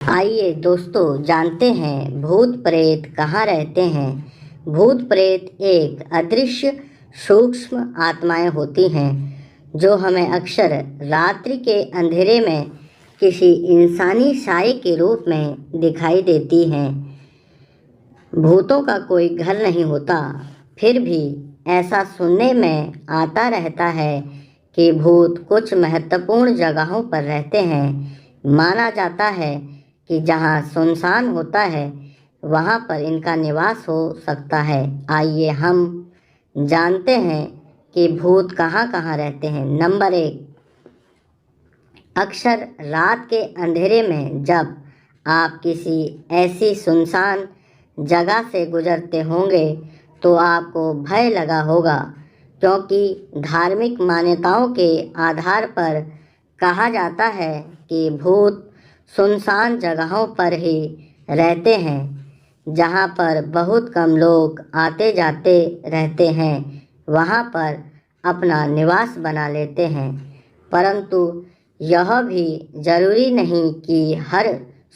आइए दोस्तों जानते हैं भूत प्रेत कहाँ रहते हैं। भूत प्रेत एक अदृश्य सूक्ष्म आत्माएं होती हैं जो हमें अक्सर रात्रि के अंधेरे में किसी इंसानी साए के रूप में दिखाई देती हैं। भूतों का कोई घर नहीं होता, फिर भी ऐसा सुनने में आता रहता है कि भूत कुछ महत्वपूर्ण जगहों पर रहते हैं। माना जाता है कि जहाँ सुनसान होता है वहाँ पर इनका निवास हो सकता है। आइए हम जानते हैं कि भूत कहाँ कहाँ रहते हैं। नंबर 1, अक्सर रात के अंधेरे में जब आप किसी ऐसी सुनसान जगह से गुजरते होंगे तो आपको भय लगा होगा, क्योंकि धार्मिक मान्यताओं के आधार पर कहा जाता है कि भूत सुनसान जगहों पर ही रहते हैं, जहाँ पर बहुत कम लोग आते जाते रहते हैं, वहाँ पर अपना निवास बना लेते हैं। परंतु यह भी ज़रूरी नहीं कि हर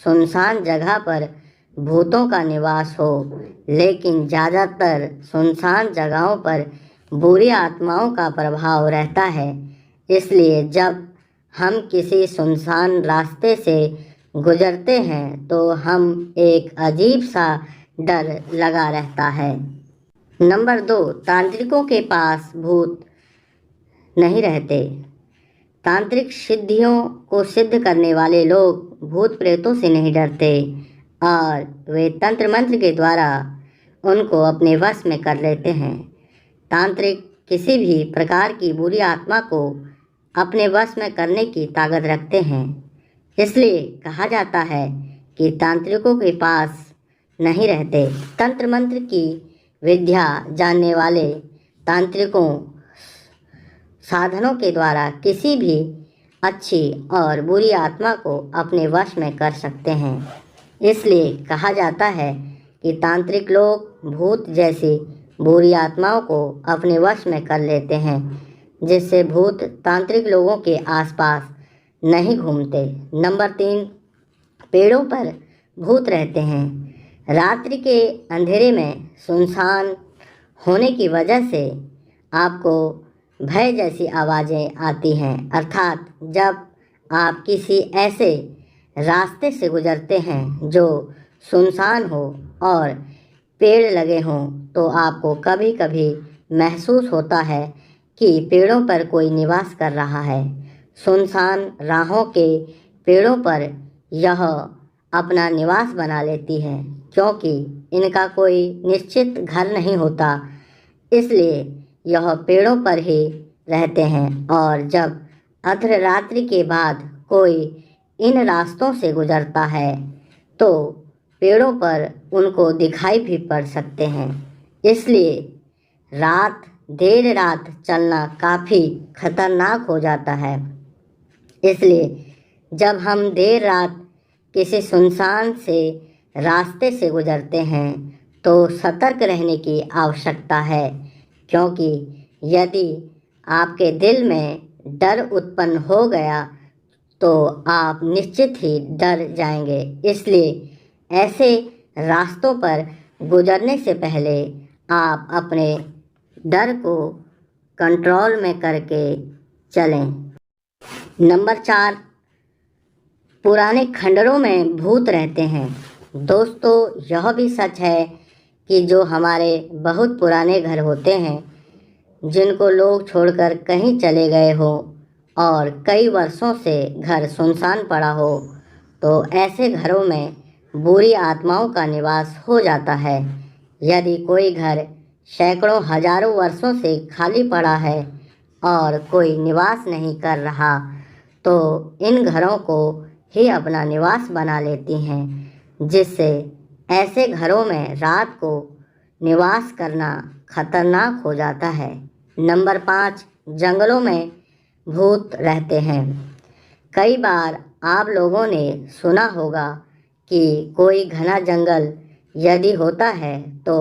सुनसान जगह पर भूतों का निवास हो, लेकिन ज़्यादातर सुनसान जगहों पर बुरी आत्माओं का प्रभाव रहता है। इसलिए जब हम किसी सुनसान रास्ते से गुजरते हैं तो हम एक अजीब सा डर लगा रहता है। नंबर 2, तांत्रिकों के पास भूत नहीं रहते। तांत्रिक सिद्धियों को सिद्ध करने वाले लोग भूत प्रेतों से नहीं डरते और वे तंत्र मंत्र के द्वारा उनको अपने वश में कर लेते हैं। तांत्रिक किसी भी प्रकार की बुरी आत्मा को अपने वश में करने की ताकत रखते हैं। इसलिए कहा जाता है कि तांत्रिकों के पास नहीं रहते। तंत्र मंत्र की विद्या जानने वाले तांत्रिकों साधनों के द्वारा किसी भी अच्छी और बुरी आत्मा को अपने वश में कर सकते हैं। इसलिए कहा जाता है कि तांत्रिक लोग भूत जैसी बुरी आत्माओं को अपने वश में कर लेते हैं, जिससे भूत तांत्रिक लोगों के आसपास नहीं घूमते। नंबर 3, पेड़ों पर भूत रहते हैं। रात्रि के अंधेरे में सुनसान होने की वजह से आपको भय जैसी आवाज़ें आती हैं, अर्थात जब आप किसी ऐसे रास्ते से गुजरते हैं जो सुनसान हो और पेड़ लगे हों तो आपको कभी कभी महसूस होता है कि पेड़ों पर कोई निवास कर रहा है। सुनसान राहों के पेड़ों पर यह अपना निवास बना लेती हैं, क्योंकि इनका कोई निश्चित घर नहीं होता, इसलिए यह पेड़ों पर ही रहते हैं। और जब अर्धरात्रि के बाद कोई इन रास्तों से गुजरता है तो पेड़ों पर उनको दिखाई भी पड़ सकते हैं। इसलिए देर रात चलना काफ़ी खतरनाक हो जाता है। इसलिए जब हम देर रात किसी सुनसान से रास्ते से गुजरते हैं तो सतर्क रहने की आवश्यकता है, क्योंकि यदि आपके दिल में डर उत्पन्न हो गया तो आप निश्चित ही डर जाएंगे। इसलिए ऐसे रास्तों पर गुजरने से पहले आप अपने डर को कंट्रोल में करके चलें। नंबर 4, पुराने खंडरों में भूत रहते हैं। दोस्तों, यह भी सच है कि जो हमारे बहुत पुराने घर होते हैं, जिनको लोग छोड़कर कहीं चले गए हो और कई वर्षों से घर सुनसान पड़ा हो, तो ऐसे घरों में बुरी आत्माओं का निवास हो जाता है। यदि कोई घर सैकड़ों हजारों वर्षों से खाली पड़ा है और कोई निवास नहीं कर रहा, तो इन घरों को ही अपना निवास बना लेती हैं, जिससे ऐसे घरों में रात को निवास करना खतरनाक हो जाता है। नंबर 5, जंगलों में भूत रहते हैं। कई बार आप लोगों ने सुना होगा कि कोई घना जंगल यदि होता है तो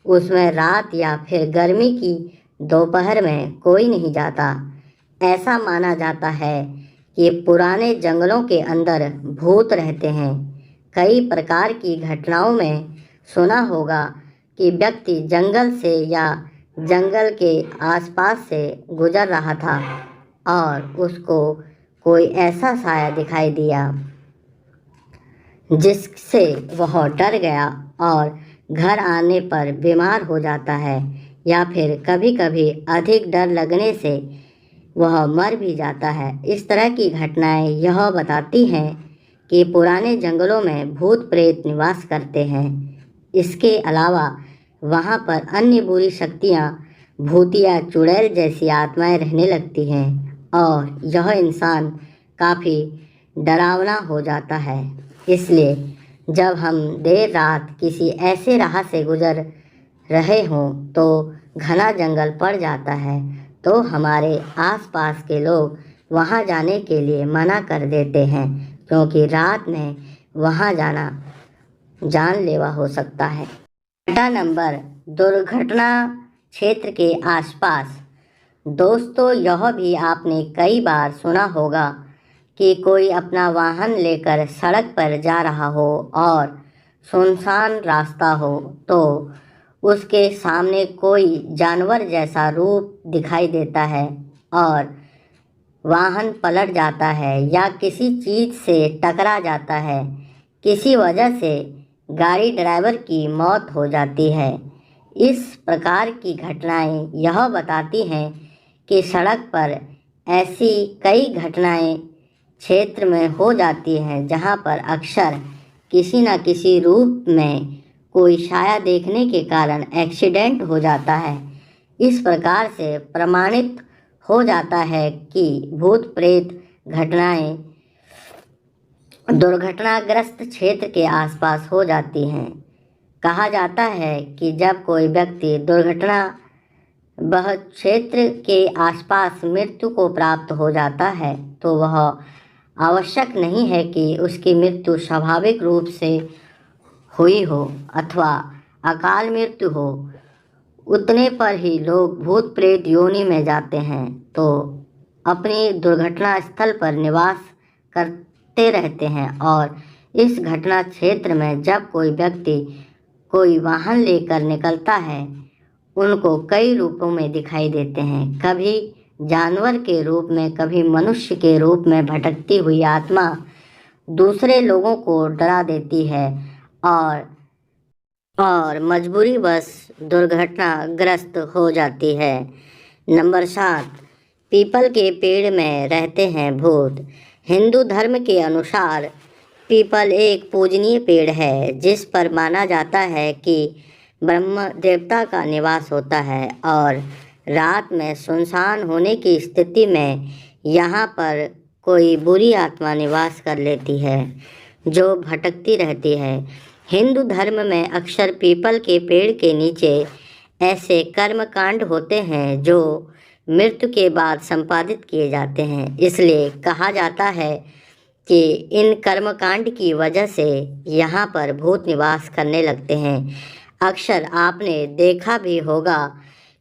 उसमें रात या फिर गर्मी की दोपहर में कोई नहीं जाता। ऐसा माना जाता है कि पुराने जंगलों के अंदर भूत रहते हैं। कई प्रकार की घटनाओं में सुना होगा कि व्यक्ति जंगल से या जंगल के आसपास से गुजर रहा था और उसको कोई ऐसा साया दिखाई दिया जिससे वह डर गया और घर आने पर बीमार हो जाता है, या फिर कभी कभी अधिक डर लगने से वह मर भी जाता है। इस तरह की घटनाएं यह बताती हैं कि पुराने जंगलों में भूत प्रेत निवास करते हैं। इसके अलावा वहाँ पर अन्य बुरी शक्तियाँ, भूतिया चुड़ैल जैसी आत्माएं रहने लगती हैं और यह इंसान काफ़ी डरावना हो जाता है। इसलिए जब हम देर रात किसी ऐसे राह से गुजर रहे हों तो घना जंगल पड़ जाता है, तो हमारे आसपास के लोग वहां जाने के लिए मना कर देते हैं, क्योंकि रात में वहां जाना जानलेवा हो सकता है। घटना नंबर, दुर्घटना क्षेत्र के आसपास। दोस्तों, यह भी आपने कई बार सुना होगा कि कोई अपना वाहन लेकर सड़क पर जा रहा हो और सुनसान रास्ता हो तो उसके सामने कोई जानवर जैसा रूप दिखाई देता है और वाहन पलट जाता है या किसी चीज़ से टकरा जाता है। किसी वजह से गाड़ी ड्राइवर की मौत हो जाती है। इस प्रकार की घटनाएं यह बताती हैं कि सड़क पर ऐसी कई घटनाएं क्षेत्र में हो जाती हैं जहां पर अक्सर किसी न किसी रूप में कोई साया देखने के कारण एक्सीडेंट हो जाता है। इस प्रकार से प्रमाणित हो जाता है कि भूत प्रेत घटनाएं दुर्घटनाग्रस्त क्षेत्र के आसपास हो जाती हैं। कहा जाता है कि जब कोई व्यक्ति दुर्घटना वह क्षेत्र के आसपास मृत्यु को प्राप्त हो जाता है तो वह आवश्यक नहीं है कि उसकी मृत्यु स्वाभाविक रूप से हुई हो अथवा अकाल मृत्यु हो। उतने पर ही लोग भूत प्रेत योनि में जाते हैं तो अपनी दुर्घटना स्थल पर निवास करते रहते हैं, और इस घटना क्षेत्र में जब कोई व्यक्ति कोई वाहन लेकर निकलता है उनको कई रूपों में दिखाई देते हैं। कभी जानवर के रूप में, कभी मनुष्य के रूप में भटकती हुई आत्मा दूसरे लोगों को डरा देती है और मजबूरीवश दुर्घटनाग्रस्त हो जाती है। नंबर 7, पीपल के पेड़ में रहते हैं भूत। हिंदू धर्म के अनुसार पीपल एक पूजनीय पेड़ है जिस पर माना जाता है कि ब्रह्म देवता का निवास होता है, और रात में सुनसान होने की स्थिति में यहाँ पर कोई बुरी आत्मा निवास कर लेती है जो भटकती रहती है। हिंदू धर्म में अक्सर पीपल के पेड़ के नीचे ऐसे कर्मकांड होते हैं जो मृत्यु के बाद संपादित किए जाते हैं। इसलिए कहा जाता है कि इन कर्मकांड की वजह से यहाँ पर भूत निवास करने लगते हैं। अक्सर आपने देखा भी होगा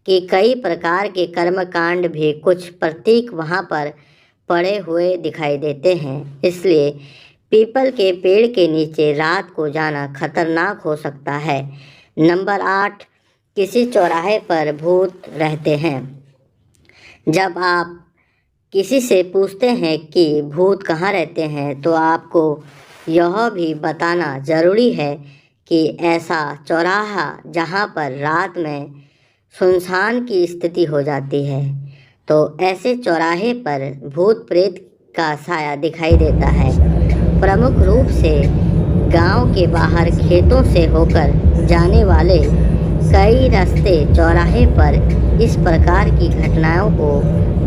कि कई प्रकार के कर्मकांड भी कुछ प्रतीक वहाँ पर पड़े हुए दिखाई देते हैं। इसलिए पीपल के पेड़ के नीचे रात को जाना खतरनाक हो सकता है। नंबर 8, किसी चौराहे पर भूत रहते हैं। जब आप किसी से पूछते हैं कि भूत कहाँ रहते हैं तो आपको यह भी बताना ज़रूरी है कि ऐसा चौराहा जहाँ पर रात में सुनसान की स्थिति हो जाती है, तो ऐसे चौराहे पर भूत प्रेत का साया दिखाई देता है। प्रमुख रूप से गांव के बाहर खेतों से होकर जाने वाले कई रास्ते चौराहे पर इस प्रकार की घटनाओं को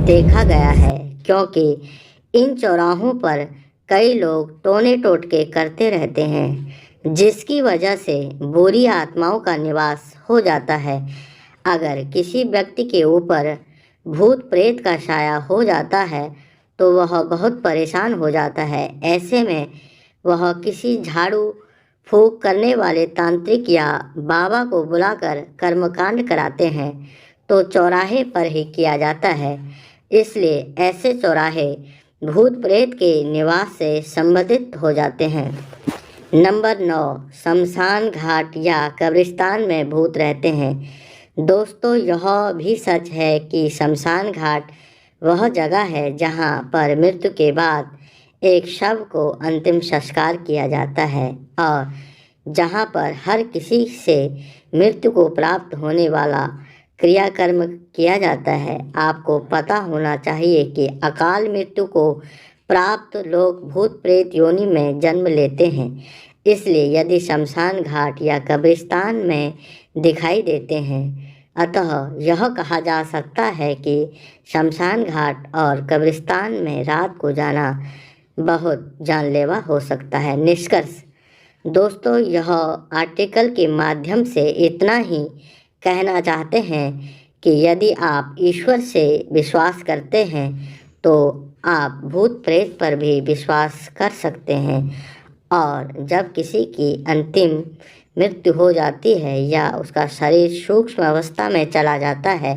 देखा गया है, क्योंकि इन चौराहों पर कई लोग टोने टोटके करते रहते हैं जिसकी वजह से बुरी आत्माओं का निवास हो जाता है। अगर किसी व्यक्ति के ऊपर भूत प्रेत का साया हो जाता है तो वह बहुत परेशान हो जाता है। ऐसे में वह किसी झाड़ू फूंक करने वाले तांत्रिक या बाबा को बुलाकर कर्मकांड कराते हैं, तो चौराहे पर ही किया जाता है। इसलिए ऐसे चौराहे भूत प्रेत के निवास से संबंधित हो जाते हैं। नंबर 9, शमशान घाट या कब्रिस्तान में भूत रहते हैं। दोस्तों, यह भी सच है कि शमशान घाट वह जगह है जहाँ पर मृत्यु के बाद एक शव को अंतिम संस्कार किया जाता है और जहाँ पर हर किसी से मृत्यु को प्राप्त होने वाला क्रियाकर्म किया जाता है। आपको पता होना चाहिए कि अकाल मृत्यु को प्राप्त लोग भूत प्रेत योनि में जन्म लेते हैं। इसलिए यदि शमशान घाट या कब्रिस्तान में दिखाई देते हैं, अतः यह कहा जा सकता है कि शमशान घाट और कब्रिस्तान में रात को जाना बहुत जानलेवा हो सकता है। निष्कर्ष दोस्तों, यह आर्टिकल के माध्यम से इतना ही कहना चाहते हैं कि यदि आप ईश्वर से विश्वास करते हैं तो आप भूत प्रेत पर भी विश्वास कर सकते हैं। और जब किसी की अंतिम मृत्यु हो जाती है या उसका शरीर सूक्ष्म अवस्था में चला जाता है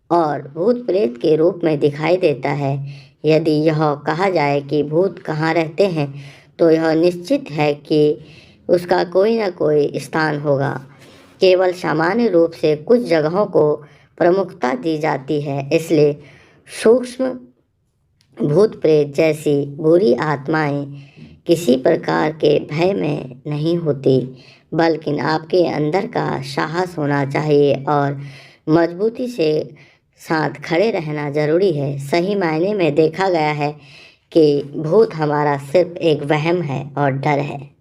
और भूत प्रेत के रूप में दिखाई देता है, यदि यह कहा जाए कि भूत कहाँ रहते हैं, तो यह निश्चित है कि उसका कोई न कोई स्थान होगा। केवल सामान्य रूप से कुछ जगहों को प्रमुखता दी जाती है। इसलिए सूक्ष्म भूत प्रेत जैसी बुरी आत्माएं किसी प्रकार के भय में नहीं होती, बल्कि आपके अंदर का साहस होना चाहिए और मजबूती से साथ खड़े रहना जरूरी है। सही मायने में देखा गया है कि भूत हमारा सिर्फ एक वहम है और डर है।